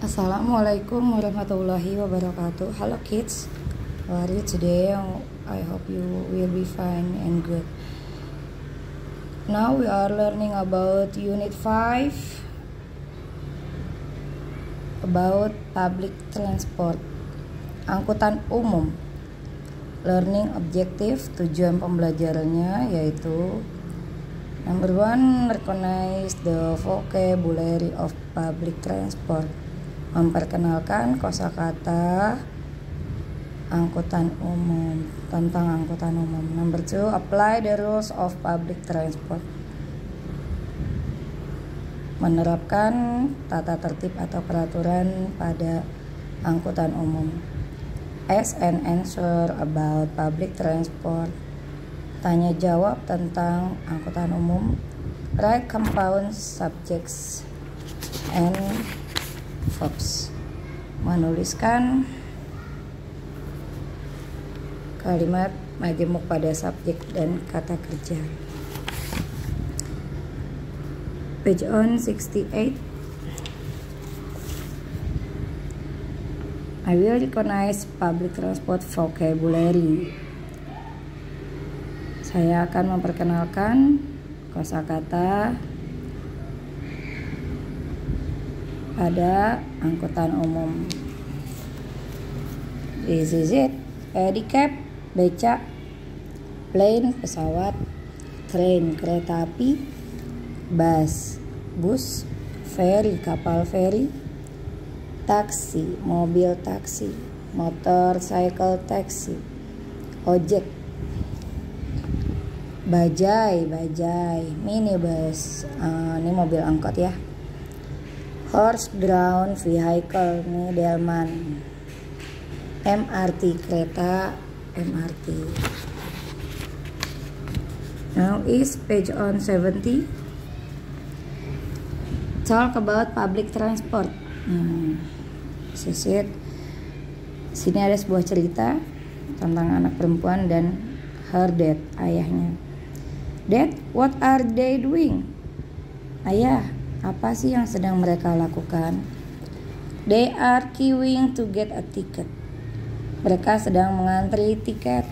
Assalamualaikum warahmatullahi wabarakatuh. Hello kids, how are you today? I hope you will be fine and good. Now we are learning about Unit 5 about public transport, angkutan umum. Learning objective, tujuan pembelajarannya yaitu Number 1, recognize the vocabulary of public transport. Memperkenalkan kosakata angkutan umum, tentang angkutan umum. Number 2, apply the rules of public transport. Menerapkan tata tertib atau peraturan pada angkutan umum. Ask and answer about public transport. Tanya jawab tentang angkutan umum. Write compound subjects and verbs. Menuliskan kalimat majemuk pada subjek dan kata kerja. Page on 68. I will recognize public transport vocabulary. Saya akan memperkenalkan kosakata pada angkutan umum. This is it. Pedicab, becak. Plane, pesawat. Train, kereta api. Bus, bus. Ferry, kapal feri. Taksi, mobil taksi. Motorcycle taxi. Ojek, bajai, minibus, ini mobil angkot ya. Horse drawn vehicle, ini delman. MRT, kereta MRT. Now is page on 70. Talk about public transport. Sini ada sebuah cerita tentang anak perempuan dan her dad, ayahnya. Dad, what are they doing? Ayah, apa sih yang sedang mereka lakukan? They are queuing to get a ticket. Mereka sedang mengantri tiket.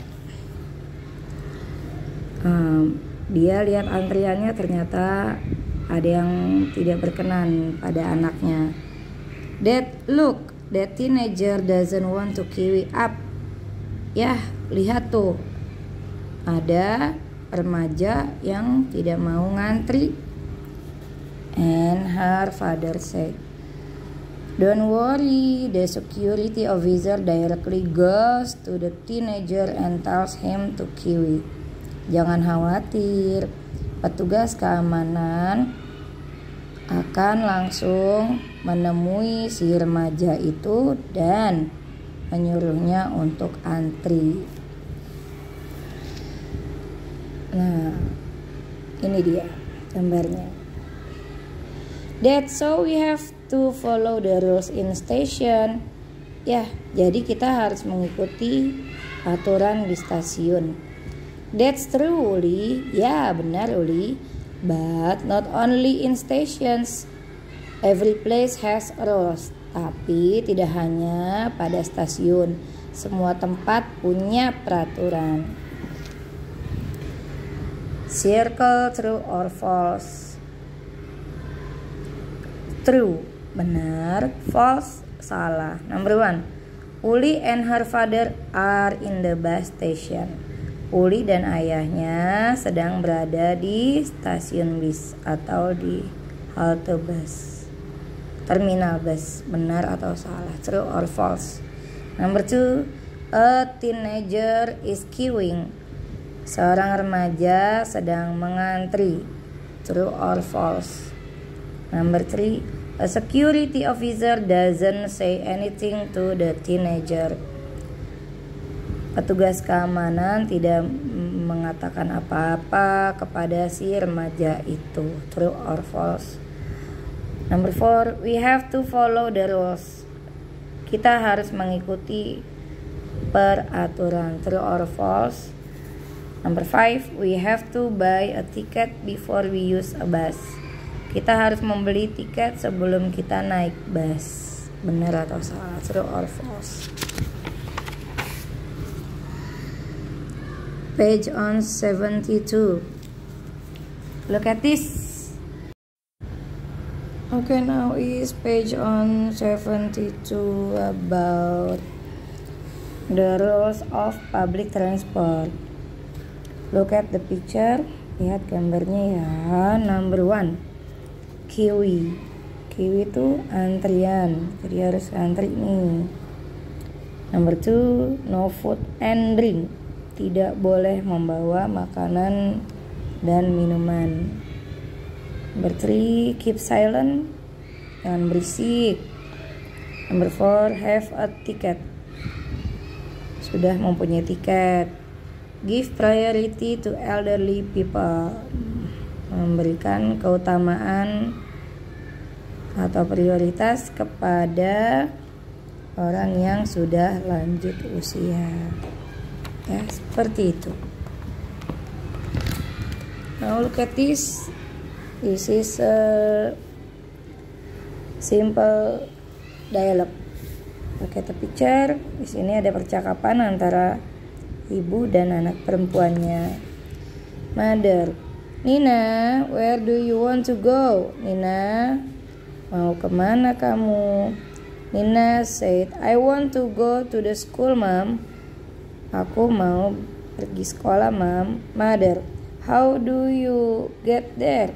Dia lihat antriannya, ternyata ada yang tidak berkenan pada anaknya. Dad, look, that teenager doesn't want to queue up. Yah, lihat tuh. Ada remaja yang tidak mau ngantri. And her father said, don't worry, the security officer directly goes to the teenager and tells him to queue. Jangan khawatir, petugas keamanan akan langsung menemui si remaja itu dan menyuruhnya untuk antri. Nah, ini dia gambarnya. Dad, so we have to follow the rules in station. Ya, jadi kita harus mengikuti aturan di stasiun. That's true, Uli. Ya, benar, Uli. But not only in stations. Every place has rules. Tapi tidak hanya pada stasiun. Semua tempat punya peraturan. Circle, true or false. True, benar. False, salah. Number 1, Uli and her father are in the bus station. Uli dan ayahnya sedang berada di stasiun bis atau di halte bus, terminal bus. Benar atau salah? True or false? Number 2, a teenager is queuing. Seorang remaja sedang mengantri. True or false? Number 3, a security officer doesn't say anything to the teenager. Petugas keamanan tidak mengatakan apa-apa kepada si remaja itu. True or false? Number 4, we have to follow the rules. Kita harus mengikuti peraturan. True or false? Number 5, we have to buy a ticket before we use a bus. Kita harus membeli tiket sebelum kita naik bus. Benar atau salah? True or false? Page on 72. Look at this. Okay, now is page on 72 about the rules of public transport. Look at the picture. Lihat gambarnya ya. Number 1, kiwi. Kiwi itu antrian, jadi harus antri nih. Number 2, no food and drink. Tidak boleh membawa makanan dan minuman. Number 3, keep silent, jangan berisik. Number 4, have a ticket, sudah mempunyai tiket. Give priority to elderly people, memberikan keutamaan atau prioritas kepada orang yang sudah lanjut usia. Ya, seperti itu. Now look at this. This is a simple dialogue. Look at the picture. Di sini ada percakapan antara ibu dan anak perempuannya. Mother, Nina, where do you want to go? Nina, mau kemana kamu? Nina said, I want to go to the school, Mom. Aku mau pergi sekolah, Mom. Mother, how do you get there?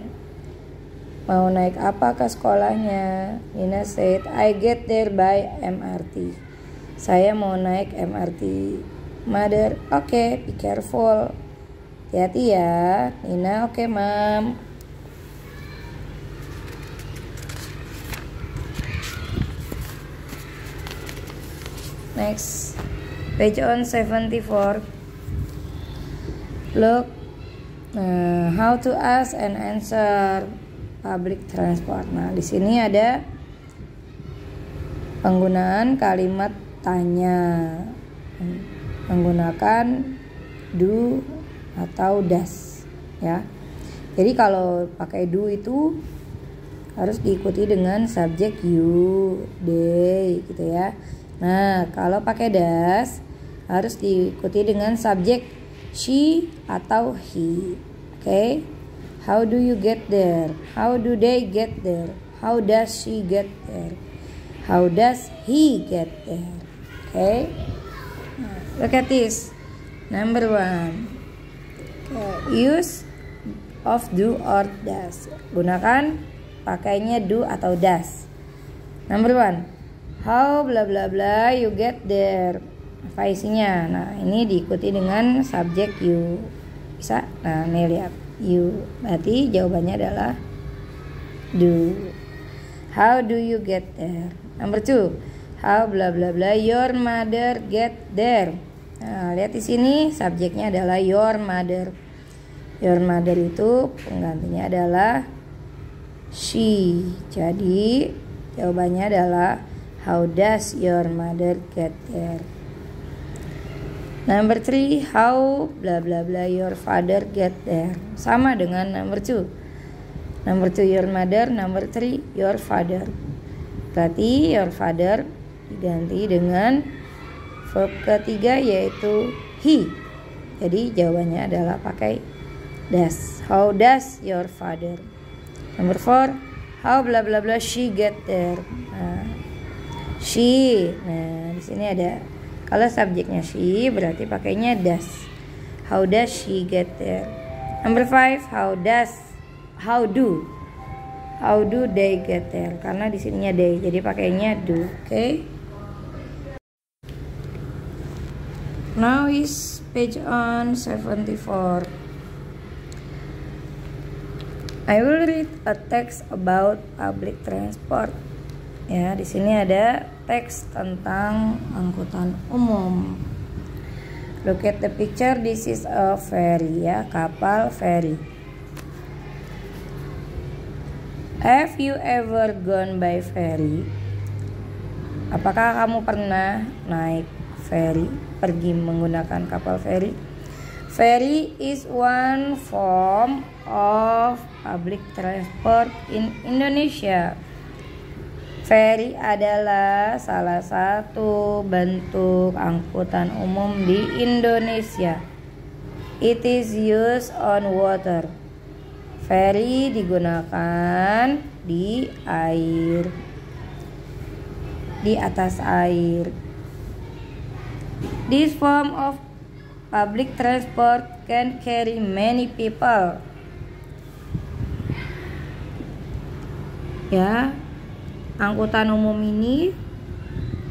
Mau naik apa ke sekolahnya? Nina said, I get there by MRT. Saya mau naik MRT. Mother, okay, be careful. Hati-hati ya. Nina, okay, Mom. Next, page on 74. Look, how to ask and answer public transport. Nah, di sini ada penggunaan kalimat tanya menggunakan do atau does, ya. Jadi kalau pakai do itu harus diikuti dengan subjek you, they, gitu ya. Nah, kalau pakai does harus diikuti dengan subjek she atau he. Okay? How do you get there? How do they get there? How does she get there? How does he get there? Okay? Look at this. Number 1. Use of do or does. Gunakan pakainya do atau does. Number 1. How bla bla bla you get there. Apa isinya? Nah, ini diikuti dengan subjek you. Bisa? Nah, nih lihat. You, berarti jawabannya adalah do. How do you get there? Number 2, how bla bla bla your mother get there. Nah, lihat di sini subjeknya adalah your mother. Your mother itu penggantinya adalah she. Jadi jawabannya adalah how does your mother get there. Number 3, how bla bla bla your father get there. Sama dengan number 2. Number 2 your mother, number 3 your father. Berarti your father diganti dengan verb ketiga yaitu he. Jadi jawabannya adalah pakai does. How does your father? Number 4, how bla bla bla she get there. Nah, she. Nah, di sini ada. Kalau subjeknya she berarti pakainya does. How does she get there? Number 5, how do they get there? Karena di sininya they, jadi pakainya do. Okay? Now is page on 74. I will read a text about public transport. Ya, di sini ada teks tentang angkutan umum. Look at the picture. This is a ferry, ya, kapal ferry. Have you ever gone by ferry? Apakah kamu pernah naik ferry, pergi menggunakan kapal ferry? Ferry is one form of public transport in Indonesia. Ferry adalah salah satu bentuk angkutan umum di Indonesia. It is used on water. Ferry digunakan di air, di atas air. This form of public transport can carry many people. Ya, angkutan umum ini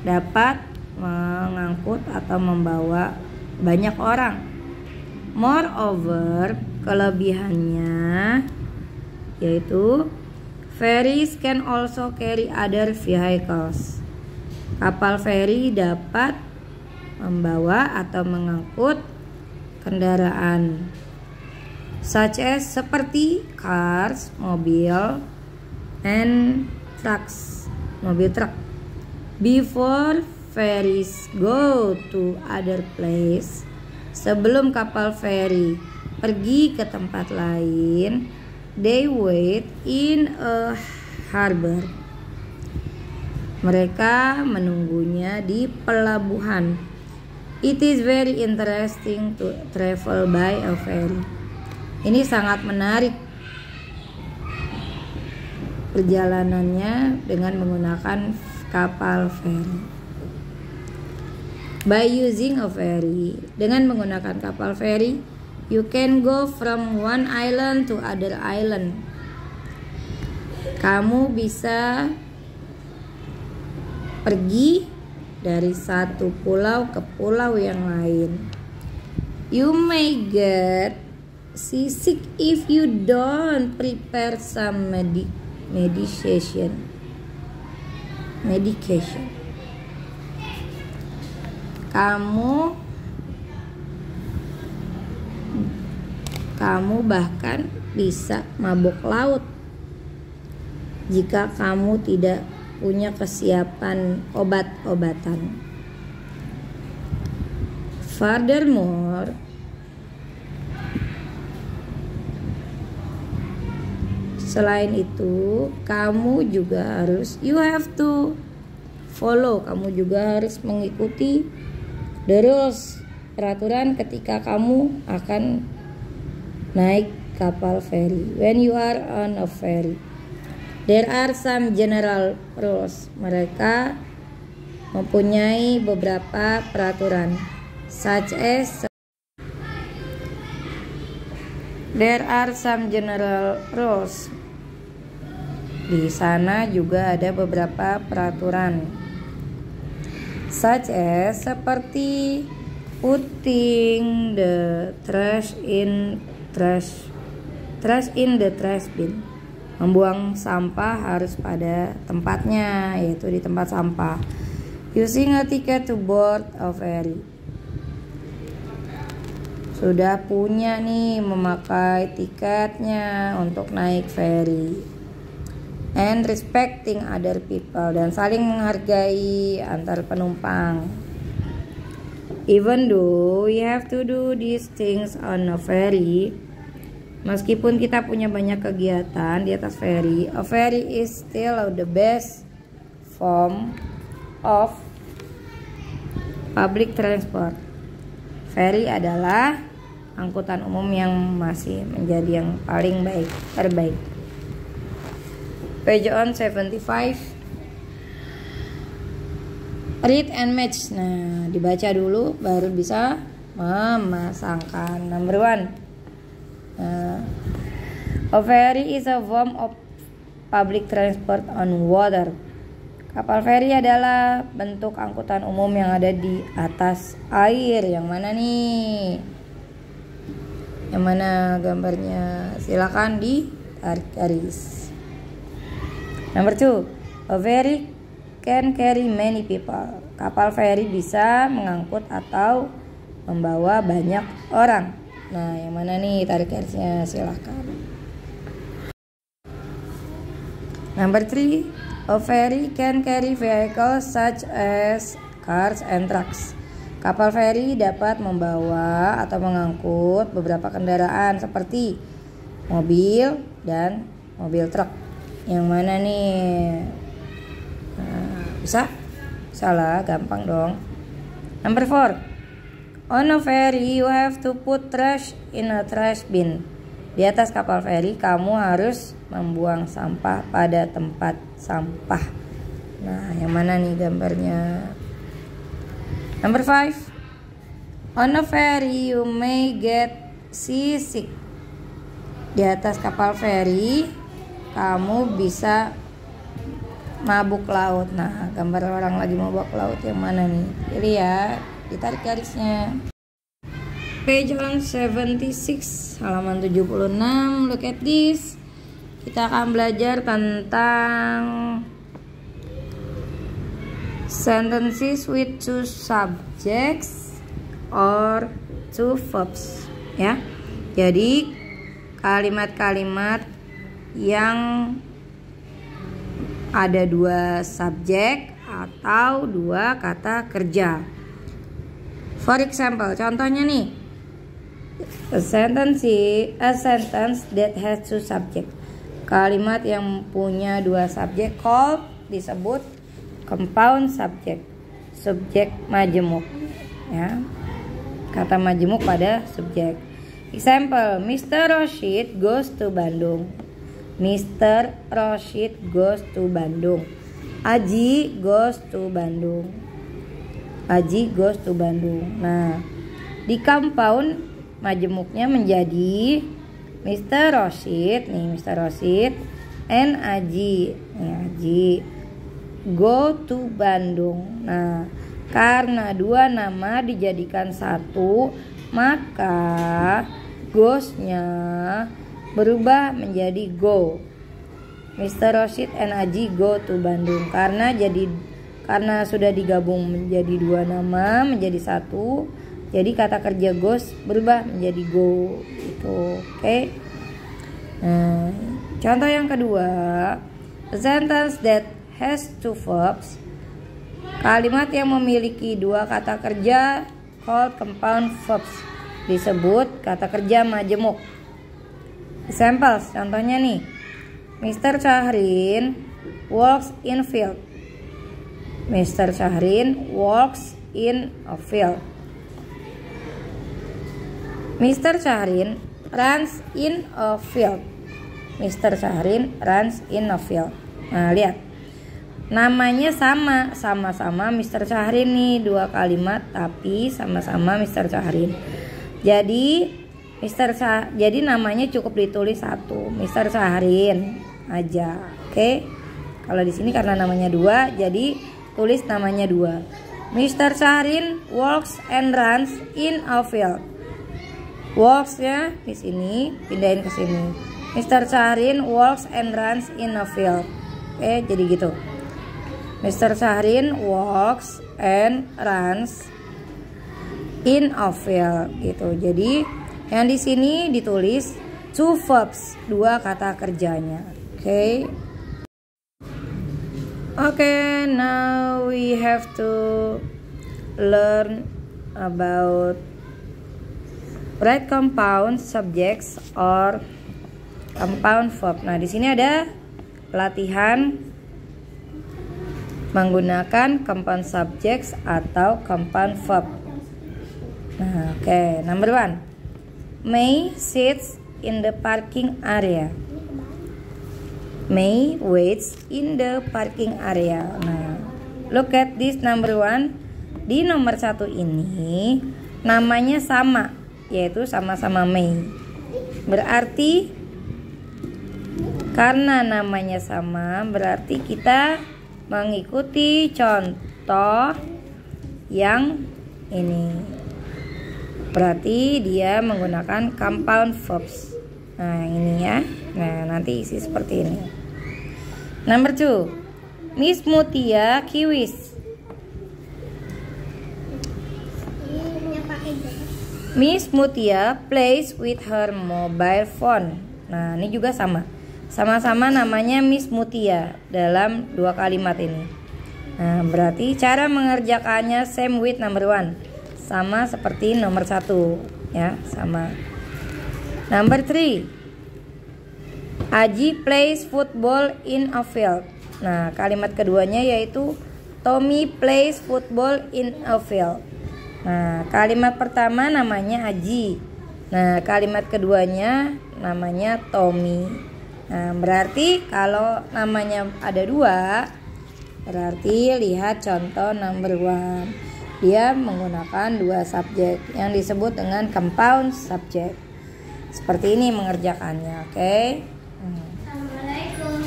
dapat mengangkut atau membawa banyak orang. Moreover, kelebihannya yaitu ferries can also carry other vehicles. Kapal feri dapat membawa atau mengangkut kendaraan such as seperti cars, mobil, and trucks, mobil truk. Before ferries go to other place, sebelum kapal feri pergi ke tempat lain, they wait in a harbor. Mereka menunggunya di pelabuhan. It is very interesting to travel by a ferry. Ini sangat menarik perjalanannya dengan menggunakan kapal feri. By using a ferry, dengan menggunakan kapal feri, you can go from one island to other island. Kamu bisa pergi dari satu pulau ke pulau yang lain. You may get seasick if you don't prepare some medication. Kamu bahkan bisa mabuk laut jika kamu tidak punya kesiapan obat-obatan. Furthermore, selain itu, kamu juga you have to follow, kamu juga harus mengikuti the rules, peraturan ketika kamu akan naik kapal feri. When you are on a ferry, there are some general rules. Mereka mempunyai beberapa peraturan, such as there are some general rules. Di sana juga ada beberapa peraturan, such as seperti putting the trash in the trash bin. Membuang sampah harus pada tempatnya, yaitu di tempat sampah. Using a ticket to board a ferry. Sudah punya nih memakai tiketnya untuk naik ferry. And respecting other people, dan saling menghargai antar penumpang. Even though we have to do these things on a ferry, meskipun kita punya banyak kegiatan di atas ferry, a ferry is still the best form of public transport. Ferry adalah angkutan umum yang masih menjadi yang paling terbaik. Page on 75. Read and match. Nah, dibaca dulu baru bisa memasangkan. Number 1. A ferry is a form of public transport on water. Kapal feri adalah bentuk angkutan umum yang ada di atas air. Yang mana nih? Yang mana gambarnya? Silakan ditarik garis. Number 2. A ferry can carry many people. Kapal feri bisa mengangkut atau membawa banyak orang. Nah, yang mana nih? Tarik garisnya, silakan. Number 3. A ferry can carry vehicles such as cars and trucks. Kapal feri dapat membawa atau mengangkut beberapa kendaraan seperti mobil dan mobil truk. Yang mana nih? Bisa? Salah, gampang dong. Number 4. On a ferry you have to put trash in a trash bin. Di atas kapal feri kamu harus membuang sampah pada tempat sampah. Nah, yang mana nih gambarnya? Number 5. On a ferry you may get seasick. Di atas kapal feri kamu bisa mabuk laut. Nah, gambar orang lagi mabuk laut yang mana nih? Pilih ya, ditarik garisnya. Page 76, halaman 76. Look at this. Kita akan belajar tentang sentences with two subjects or two verbs, ya. Jadi kalimat-kalimat yang ada dua subjek atau dua kata kerja. For example, contohnya nih. A sentence that has two subject. Kalimat yang punya dua subjek called disebut compound subject. Subjek majemuk, ya. Kata majemuk pada subjek. Example, Mr. Rashid goes to Bandung. Mr. Rashid goes to Bandung. Aji goes to Bandung. Aji goes to Bandung. Nah, di compound majemuknya menjadi Mr. Rashid nih, Mr. Rashid and Aji. Nih, Aji go to Bandung. Nah, karena dua nama dijadikan satu, maka goes-nya berubah menjadi go. Mr. Rashid and Aji go to Bandung. Karena sudah digabung menjadi dua nama menjadi satu, jadi kata kerja goes berubah menjadi go gitu. Oke. Nah, contoh yang kedua, a sentence that has two verbs. Kalimat yang memiliki dua kata kerja called compound verbs disebut kata kerja majemuk. Examples, contohnya nih. Mr. Syahrin walks in field. Mr. Syahrin walks in a field. Mr. Syahrin runs in a field. Mr. Syahrin runs in a field. Nah, lihat. Namanya sama-sama Mr. Syahrin nih, dua kalimat tapi sama-sama Mr. Syahrin. Jadi namanya cukup ditulis satu, Mr. Syahrin aja. Oke. Kalau di sini karena namanya dua, jadi tulis namanya dua. Mr. Syahrin walks and runs in a field. Walks-nya di sini, pindahin ke sini. Mr. Syahrin walks and runs in a field. Oke, jadi gitu. Mr. Syahrin walks and runs in a field gitu. Jadi yang di sini ditulis two verbs, dua kata kerjanya. Oke. Oke, now we have to learn about write compound subjects or compound verb. Nah, di sini ada latihan menggunakan compound subjects atau compound verb. Nah, oke. Number 1. May sits in the parking area. May waits in the parking area. Nah, look at this number 1. Di nomor 1 ini namanya sama, yaitu sama-sama May. Berarti karena namanya sama, berarti kita mengikuti contoh yang ini. Berarti dia menggunakan compound verbs. Nah, ini ya. Nah, nanti isi seperti ini. Number 2. Miss Mutia kiwis. Miss Mutia plays with her mobile phone. Nah, ini juga sama. Sama-sama namanya Miss Mutia dalam dua kalimat ini. Nah, berarti cara mengerjakannya same with number 1. Sama seperti nomor 1, ya, sama. Number 3. Aji plays football in a field. Nah, kalimat keduanya yaitu Tommy plays football in a field. Nah, kalimat pertama namanya Aji. Nah, kalimat keduanya namanya Tommy. Nah, berarti kalau namanya ada dua, berarti lihat contoh number 1. Dia menggunakan dua subjek yang disebut dengan compound subject. Seperti ini mengerjakannya, oke? Assalamualaikum.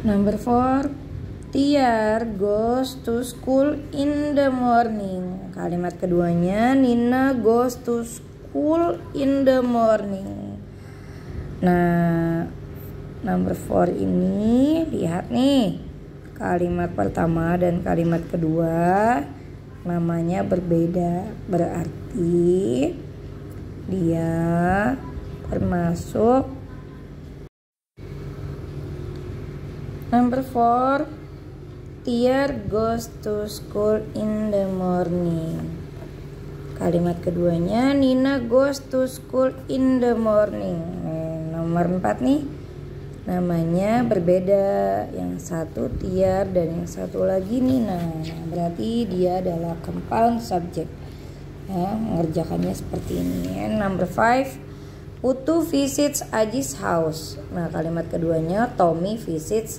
Number 4. Tiar goes to school in the morning. Kalimat keduanya Nina goes to school in the morning. Nah, number 4 ini lihat nih. Kalimat pertama dan kalimat kedua namanya berbeda. Berarti dia termasuk number 4. Tiar goes to school in the morning. Kalimat keduanya Nina goes to school in the morning. Nomor 4 nih namanya berbeda. Yang satu Tiar dan yang satu lagi Nina. Berarti dia adalah compound subject. Ya, mengerjakannya seperti ini. Number 5. Putu visits Aji's house. Nah, kalimat keduanya Tommy visits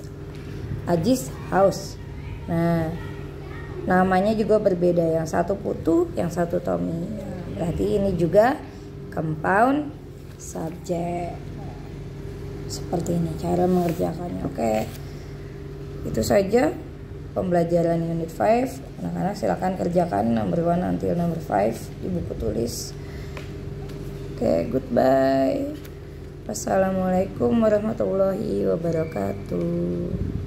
Aji's house. Nah, namanya juga berbeda. Yang satu Putu, yang satu Tommy. Berarti ini juga compound subject. Seperti ini cara mengerjakannya. Oke. Itu saja pembelajaran unit 5. Anak-anak silakan kerjakan number 1 until number 5 di buku tulis. Oke, goodbye. Wassalamualaikum warahmatullahi wabarakatuh.